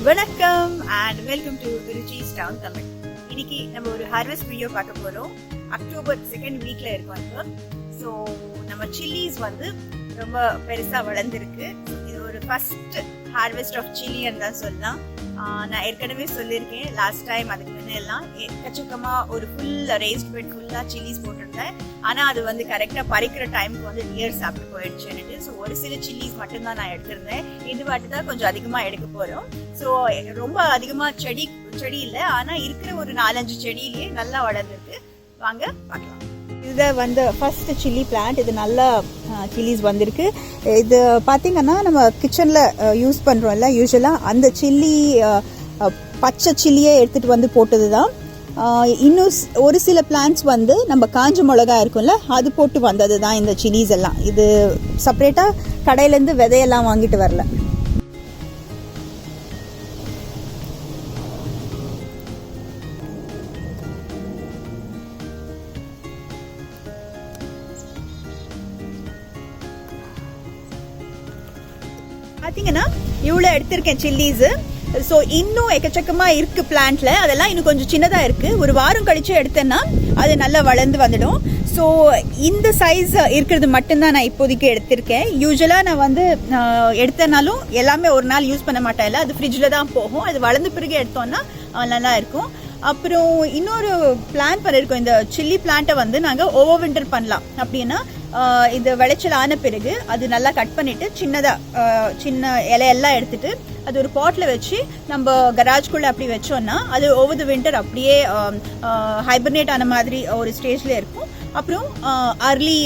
வணக்கம் and welcome to Ruchi's town Tamil. இன்னைக்கு நம்ம ஒரு ஹார்வெஸ்ட் வீடியோ பார்க்க போறோம். அக்டோபர் 2nd வீக்ல இருக்கோம் இப்போ. ஸோ நம்ம சில்லிஸ் வந்து ரொம்ப பெருசா வளர்ந்துருக்கு. இது ஒரு ஃபர்ஸ்ட் ஹார்வெஸ்ட் ஆஃப் சில்லின்னு தான் சொல்லலாம். நான் ஏற்கனவே சொல்லியிருக்கேன் லாஸ்ட் டைம், அதுக்கு முன்னெல்லாம் எக்கச்சக்கமா ஒரு ஃபுல் ரேஸ்ட் பெட் ஃபுல்லா சில்லிஸ் போட்டிருந்தேன். ஆனா அது வந்து கரெக்டா பறிக்கிற டைமுக்கு வந்து நியர் சாப்பிட்டு போயிடுச்சு. ஸோ ஒரு சில சில்லிஸ் மட்டும்தான் நான் எடுத்திருந்தேன். இது வாட்டி தான் கொஞ்சம் அதிகமா எடுக்க போறோம். ஸோ ரொம்ப அதிகமா செடி இல்லை, ஆனா இருக்கிற ஒரு 4-5 செடியிலேயே நல்லா வளர்ந்துருக்கு. வாங்க பார்க்கலாம். இது வந்து ஃபர்ஸ்ட் சில்லி பிளான்ட். இது நல்லா சில்லிஸ் வந்திருக்கு. இது பார்த்தீங்கன்னா நம்ம கிச்சனில் யூஸ் பண்ணுறோம்ல யூஸ்வலாக, அந்த சில்லி பச்சை சில்லியே எடுத்துகிட்டு வந்து போட்டது தான். இன்னும் ஒரு சில பிளான்ட்ஸ் வந்து நம்ம காஞ்ச மிளகா இருக்கும்ல, அது போட்டு வந்தது தான் இந்த சில்லிஸ் எல்லாம். இது செப்பரேட்டாக கடையிலேருந்து விதையெல்லாம் வாங்கிட்டு வரல. பார்த்தீங்கன்னா இவ்வளோ எடுத்திருக்கேன் சில்லிஸ். ஸோ இன்னும் எக்கச்சக்கமாக இருக்கு பிளான்ட்ல. அதெல்லாம் இன்னும் கொஞ்சம் சின்னதாக இருக்கு. ஒரு வாரம் கழிச்சு எடுத்தேன்னா அது நல்லா வளர்ந்து வந்துடும். ஸோ இந்த சைஸ் இருக்கிறது மட்டும்தான் நான் இப்போதைக்கு எடுத்திருக்கேன். யூஸ்வலாக நான் வந்து எடுத்தனாலும் எல்லாமே ஒரு நாள் யூஸ் பண்ண மாட்டேன், இல்லை அது ஃப்ரிட்ஜில் தான் போகும். அது வளர்ந்த பிறகு எடுத்தோம்னா நல்லா இருக்கும். அப்புறம் இன்னொரு பிளான் பண்ணியிருக்கோம். இந்த சில்லி பிளான்ட்டை வந்து நாங்கள் ஓவர் விண்டர் பண்ணலாம். அப்படின்னா இந்த விளைச்சல் ஆன பிறகு அது நல்லா கட் பண்ணிட்டு சின்ன இலையெல்லாம் எடுத்துட்டு அது ஒரு பாட்டில் வச்சு நம்ம கராஜ்குள்ளே அப்படி வச்சோம்னா அது ஓவர் த விண்டர் அப்படியே ஹைபர்னேட் ஆன மாதிரி ஒரு ஸ்டேஜில் இருக்கும். அப்புறம் அர்லி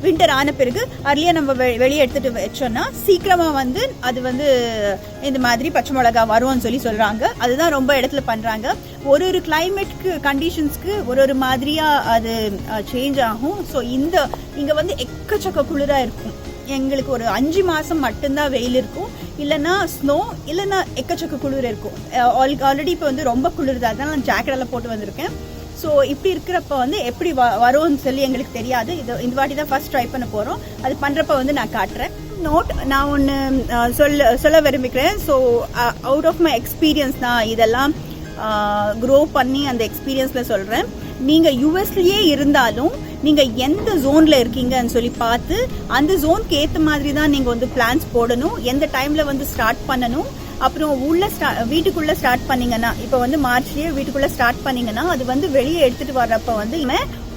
வின்டர் ஆன பிறகு அர்லியாக நம்ம வெளியே எடுத்துட்டு வச்சோம்னா சீக்கிரமாக வந்து அது வந்து இந்த மாதிரி பச்சை மிளகா வரும்னு சொல்கிறாங்க. அதுதான் ரொம்ப இடத்துல பண்ணுறாங்க. ஒரு கிளைமேட்க்கு கண்டிஷன்ஸ்க்கு ஒரு மாதிரியாக அது சேஞ்ச் ஆகும். ஸோ இங்கே வந்து எக்கச்சக்க குளிராக இருக்கும். எங்களுக்கு ஒரு 5 மாதம் மட்டும்தான் வெயில் இருக்கும், இல்லைன்னா ஸ்னோ, இல்லைன்னா எக்கச்சக்க குளிர் இருக்கும். ஆல்ரெடி இப்போ வந்து ரொம்ப குளிர் தான், நான் ஜாக்கெட்டெல்லாம் போட்டு வந்திருக்கேன். ஸோ இப்படி இருக்கிறப்ப வந்து எப்படி வரும்னு சொல்லி எங்களுக்கு தெரியாது. இந்த வாட்டி தான் ஃபர்ஸ்ட் ட்ரை பண்ண போகிறோம். அது பண்ணுறப்ப வந்து நான் காட்டுறேன். நான் ஒன்று சொல்ல விரும்பிக்கிறேன். So out of my experience தான் இதெல்லாம் க்ரோ பண்ணி அந்த எக்ஸ்பீரியன்ஸில் சொல்கிறேன். நீங்கள் யூஎஸ்லேயே இருந்தாலும் நீங்கள் எந்த ஜோனில் இருக்கீங்கன்னு சொல்லி பார்த்து அந்த ஜோனுக்கு ஏற்ற மாதிரி தான் நீங்கள் வந்து பிளான்ஸ் போடணும். எந்த டைமில் வந்து ஸ்டார்ட் பண்ணணும். அப்புறம் வீட்டுக்குள்ளே ஸ்டார்ட் பண்ணீங்கன்னா, இப்போ வந்து மார்ச்லேயே வீட்டுக்குள்ளே ஸ்டார்ட் பண்ணீங்கன்னா அது வந்து வெளியே எடுத்துகிட்டு வர்றப்ப வந்து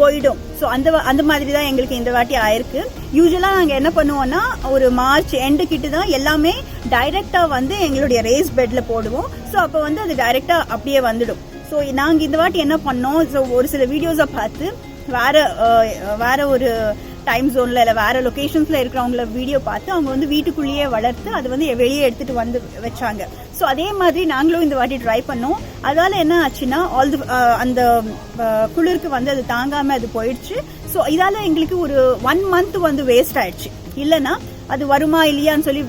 போயிடும். ஸோ அந்த மாதிரி தான் எங்களுக்கு இந்த வாட்டி ஆயிருக்கு. யூஸ்வலாக நாங்கள் என்ன பண்ணுவோம்னா ஒரு மார்ச் எண்டு கிட்ட தான் எல்லாமே டைரெக்டாக வந்து எங்களுடைய ரேஸ் பெட்டில் போடுவோம். ஸோ அப்போ வந்து அது டைரெக்டாக அப்படியே வந்துடும். ஸோ நாங்கள் இந்த வாட்டி என்ன பண்ணோம், ஸோ ஒரு சில வீடியோஸை பார்த்து வேற ஒரு டைம் ஜோன்ல இல்லை வேற லொகேஷன்ஸ்ல இருக்கிறவங்கள வீடியோ பார்த்து அவங்க வந்து வீட்டுக்குள்ளேயே வளர்த்து அது வந்து வெளியே எடுத்துட்டு வந்து வச்சாங்க. ஸோ அதே மாதிரி நாங்களும் இந்த வாட்டி ட்ரை பண்ணோம். அதால என்ன ஆச்சுன்னா அந்த குளிருக்கு வந்து அது தாங்காம அது போயிடுச்சு. ஸோ இதால எங்களுக்கு ஒரு 1 month வந்து வேஸ்ட் ஆயிடுச்சு. இல்லைன்னா அது வருமா இல்லையான்னு சொல்லி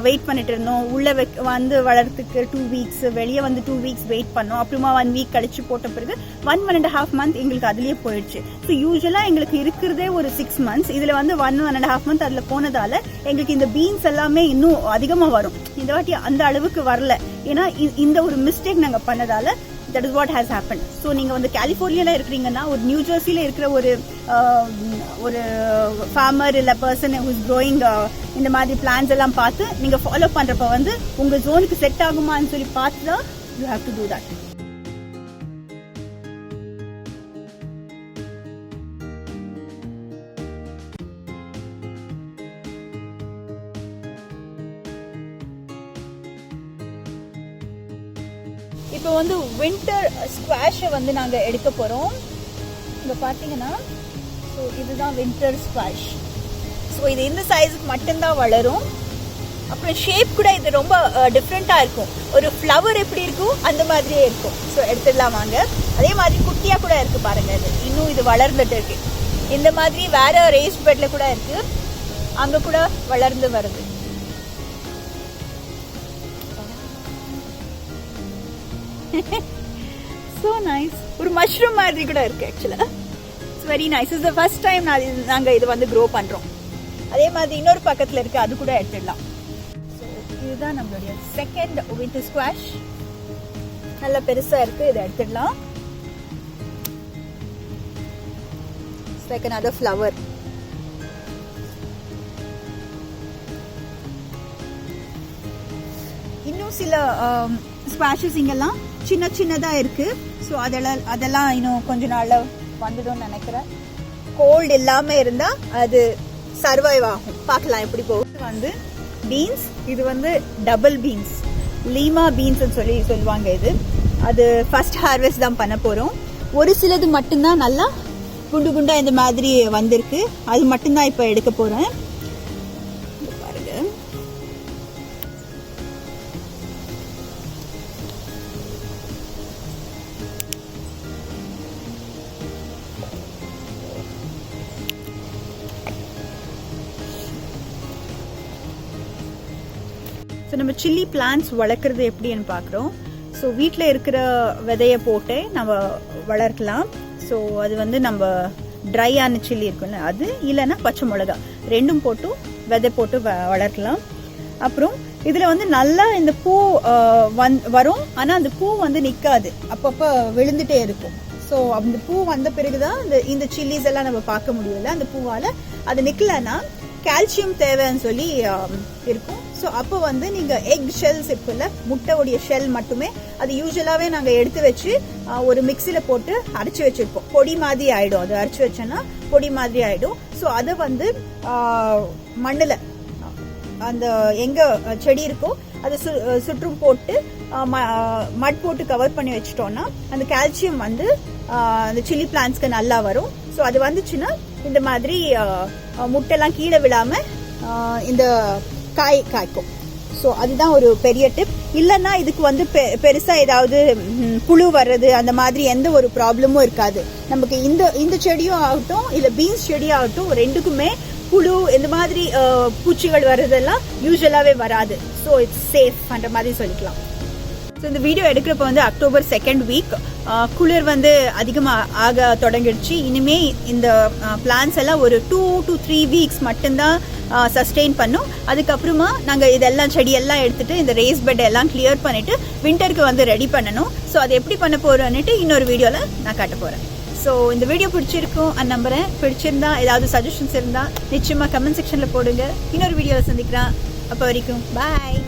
வெயிட் பண்ணிட்டு இருந்தோம். உள்ள வந்து வளர்றதுக்கு 2 weeks, வெளியே வந்து 2 weeks வெயிட் பண்ணோம். அப்புறமா 1 week கழிச்சு போட்ட பிறகு 1.5 month எங்களுக்கு அதுலயே போயிடுச்சு. ஸோ யூஸ்வலா எங்களுக்கு இருக்கிறதே ஒரு 6 months. இதுல வந்து 1.5 month அதுல போனதால எங்களுக்கு இந்த பீன்ஸ் எல்லாமே இன்னும் அதிகமா வரும். இந்த வாட்டி அந்த அளவுக்கு வரல. ஏன்னா இந்த ஒரு மிஸ்டேக் நாங்க பண்ணதால that is what has happened. So நீங்கள் வந்து கலிஃபோர்னியாவில் இருக்கிறீங்கன்னா, ஒரு நியூ ஜெர்சியில் இருக்கிற ஒரு ஃபார்மர் இல்லை பர்சன் ஹூஸ் க்ரோயிங் இந்த மாதிரி பிளான்ஸ் எல்லாம் பார்த்து நீங்கள் ஃபாலோ பண்ணுறப்ப வந்து உங்கள் ஜோனுக்கு செட் ஆகுமான்னு சொல்லி பார்த்து தான் you have to do that. இப்போ வந்து வின்டர் ஸ்குவாஷை வந்து நாங்கள் எடுக்க போகிறோம். இங்கே பார்த்தீங்கன்னா ஸோ இதுதான் வின்டர் ஸ்குவாஷ். ஸோ இது இந்த சைஸுக்கு மட்டும்தான் வளரும். அப்புறம் ஷேப் கூட இது ரொம்ப டிஃப்ரெண்ட்டாக இருக்கும். ஒரு ஃப்ளவர் எப்படி இருக்கும் அந்த மாதிரியே இருக்கும். ஸோ எடுத்துடலாம் வாங்க. அதே மாதிரி குட்டியாக கூட இருக்குது பாருங்கள். இது இன்னும் இது வளர்ந்துட்டு இருக்கு. இந்த மாதிரி வேற ரேஸ் பெட்டில் கூட இருக்குது, அங்கே கூட வளர்ந்து வருது. So nice. ஒரு மஷ்ரூம் மாதிரி கூட இருக்கு. ஆக்சுவலா it's very nice. It's the first time நாங்க இது வந்து க்ரோ பண்றோம். அதே மாதிரி இன்னொரு பக்கத்துல இருக்கு, அது கூட எடுத்துடலாம். இதுதான் நம்மளுடைய செகண்ட் வின்டர் ஸ்குவாஷ். நல்லா பெருசா இருக்கு, இதை எடுத்துடலாம். It's like another flower. இன்னும் சில ஸ்குவாஷஸ் இங்கெல்லாம் சின்ன சின்னதா இருக்கு. ஸோ அதெல்லாம் இன்னும் கொஞ்ச நாள்ல வந்துடும் நினைக்கிறேன். கோல்டு இல்லாம இருந்தா அது சர்வைவ் ஆகும். பார்க்கலாம் எப்படி போகுது. வந்து பீன்ஸ், இது வந்து டபுள் பீன்ஸ், லீமா பீன்ஸ் சொல்லுவாங்க. இது அது ஃபர்ஸ்ட் ஹார்வெஸ்ட் தான் பண்ண போறோம். ஒரு சிலது மட்டும்தான் நல்லா குண்டு குண்டா இந்த மாதிரி வந்திருக்கு. அது மட்டும்தான் இப்ப எடுக்க போறேன். பாருங்க, ஸோ நம்ம சில்லி பிளான்ட்ஸ் வளர்க்குறது எப்படின்னு பார்க்குறோம். ஸோ வீட்டில் இருக்கிற விதையை போட்டு நம்ம வளர்க்கலாம். ஸோ அது வந்து நம்ம ட்ரையான சில்லி இருக்குல்ல, அது இல்லைன்னா பச்சை மிளகா ரெண்டும் போட்டு விதை போட்டு வளர்க்கலாம். அப்புறம் இதில் வந்து நல்லா இந்த பூ வரும். ஆனால் அந்த பூ வந்து நிற்காது, அப்பப்போ விழுந்துட்டே இருக்கும். ஸோ அந்த பூ வந்த பிறகுதான் இந்த சில்லிஸ் எல்லாம் நம்ம பார்க்க முடியல. அந்த பூவால் அது நிற்கலன்னா கால்சியம் தேவைன்னு சொல்லி இருக்கும். ஸோ அப்போ வந்து நீங்கள் எக் ஷெல்ஸ் இருக்குல்ல, முட்டையுடைய ஷெல் மட்டுமே, அது யூஸ்வலாகவே நாங்கள் எடுத்து வச்சு ஒரு மிக்சியில் போட்டு அரைச்சி வச்சுருப்போம். பொடி மாதிரி ஆகிடும். அது அரைச்சி வச்சோன்னா பொடி மாதிரி ஆகிடும். ஸோ அதை வந்து மண்ணில் அந்த எங்கே செடி இருக்கோ அதை சுற்றும் போட்டு மட் போட்டு கவர் பண்ணி வச்சிட்டோம்னா அந்த கால்சியம் வந்து அந்த சில்லி பிளான்ட்ஸ்க்கு நல்லா வரும். ஸோ அது வந்துச்சுன்னா இந்த மாதிரி முட்டைலாம் கீழே விழாம இந்த காய்க்கும். ஸோ அதுதான் ஒரு பெரிய டிப். இல்லைன்னா இதுக்கு வந்து பெருசா ஏதாவது புழு வர்றது அந்த மாதிரி எந்த ஒரு ப்ராப்ளமும் இருக்காது. நமக்கு இந்த செடியும் ஆகட்டும் இல்லை பீன்ஸ் செடியும் ஆகட்டும், ரெண்டுக்குமே புழு இந்த மாதிரி பூச்சிகள் வர்றதெல்லாம் யூஸ்வலாகவே வராது. ஸோ இட்ஸ் சேஃப் அந்த மாதிரி சொல்லிக்கலாம். ஸோ இந்த வீடியோ எடுக்கிறப்ப வந்து அக்டோபர் 2nd வீக், குளிர் வந்து அதிகமாக ஆக தொடங்கிடுச்சு. இனிமே இந்த பிளான்ஸ் எல்லாம் ஒரு 2 to 3 வீக்ஸ் மட்டும்தான் சஸ்டெயின் பண்ணும். அதுக்கப்புறமா நாங்கள் இதெல்லாம் செடியெல்லாம் எடுத்துட்டு இந்த ரேஸ் பெட் எல்லாம் கிளியர் பண்ணிட்டு விண்டருக்கு வந்து ரெடி பண்ணணும். ஸோ அதை எப்படி பண்ண போறோன்னுட்டு இன்னொரு வீடியோவில் நான் காட்ட போகிறேன். ஸோ இந்த வீடியோ பிடிச்சிருக்கும் நம்புறேன். பிடிச்சிருந்தா ஏதாவது சஜஷன்ஸ் இருந்தால் நிச்சயமாக கமெண்ட் செக்ஷனில் போடுங்க. இன்னொரு வீடியோவில் சந்திக்கிறேன். அப்போ வரைக்கும் பாய்.